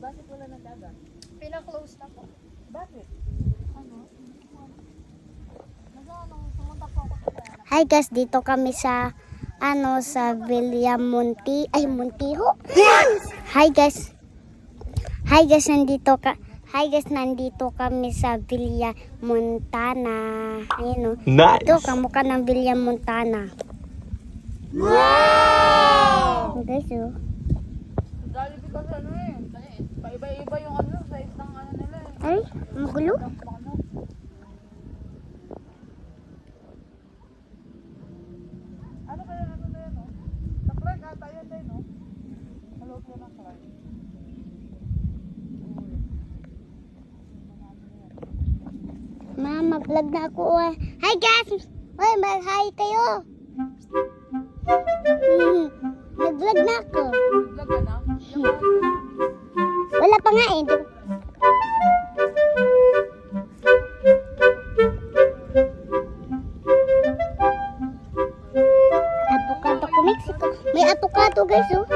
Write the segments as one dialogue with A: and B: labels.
A: bakit wala ng dagat?
B: Pina-close na po.
A: Bakit?
B: Ano? Pumunta po ako sa
C: Hi guys, dito kami sa sa Villa Monti. Ay, Montijo. Hi guys. Hi guys, nandito kami sa Villa Montana. Ayun, oh.
D: Nice.
C: Ito, kamukha ng Villa Montana. Wow! Guys, oh.
A: Jollibee kasi ano eh. Paiba-iba yung ano, size ng ano nila eh.
C: Ay, magulo.
A: Ano kaya ano na yan, no? Sa Clark ata yan din, no? Hello po ng Clark.
C: Ma, mag-vlog na ako. Hi guys! Uy, mag-hi kayo. Nag-vlog na ako.
A: Vlog ka na?
C: Wala pa nga eh. Avocado ko Mexico. May avocado guys, oh.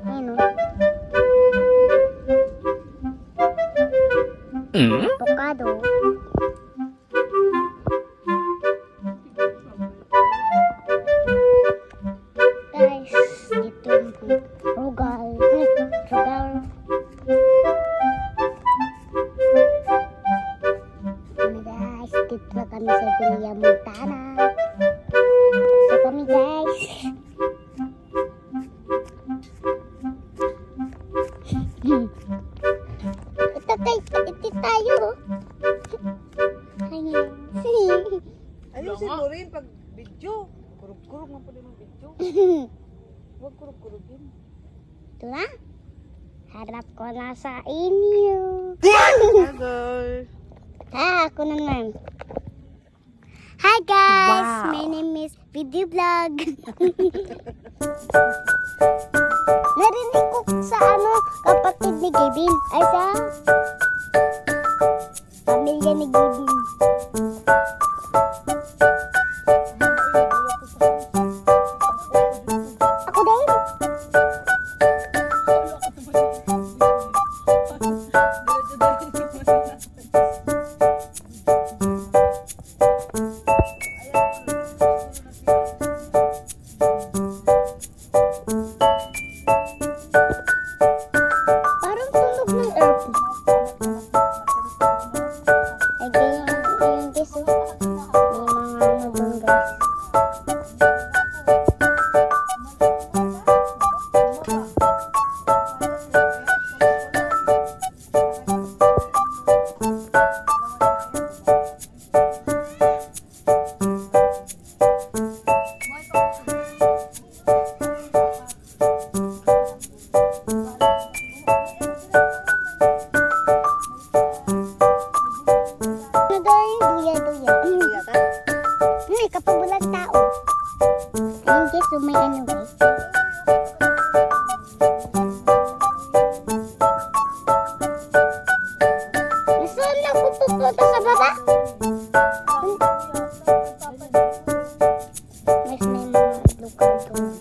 C: Ayun, oh. Avocado. Guys, dito yung Rogal. Rogal. Ano guys, dito na kami sa Villa Montana. Dito kami guys. Ito tayo. Ayan.
A: Ayusin mo rin pag video. Kurug-kurug man po din yung video. Huwag kurug-kurugin.
C: Ito na. Harap ko na sa inyo.
A: Hello.
C: Ako naman. Hi guys!
A: Wow.
C: My name is Video Vlog. Narinig ko sa kapatid ni Gavin. Ay sa pamilya ni Gavin. Ako din. Parang tunog ng airplane. Ay, yung guys, oh. May mga ano doon, guys. Ano daw yung duya-duya?
A: Kuya ka?
C: Kapag walang tao. Ayun guys, so may ano guys. Nasaan na ako pupunta sa baba? Mas may mga lugar doon.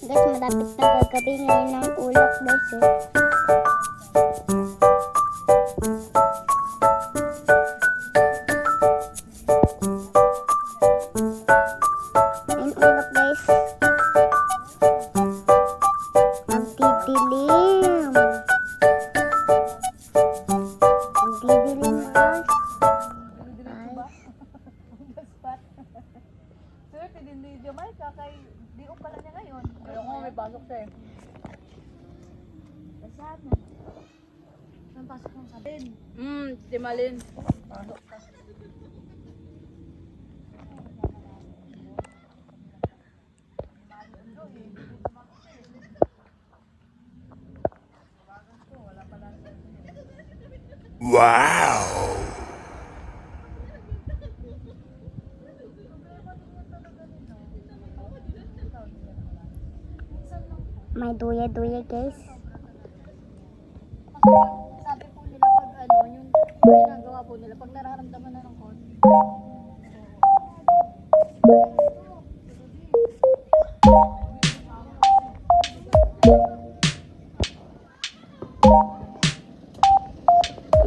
C: Guys, malapit na gagabi ngayon ng ulap guys. Ayun ulap guys. Magdidilim. Magdidilim guys.
A: Spot. Sir, din di Jamaica kay di ko pala niya ngayon. Pero ko may pasok siya eh. Saan na?
B: Saan pasok ng sabi?
A: Si Malin. Pasok ka.
D: Wow.
C: May duya-duya guys.
B: Sabi po nila pag yung ginagawa po nila, pag nararamdaman na ng konti.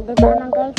C: dito na guys.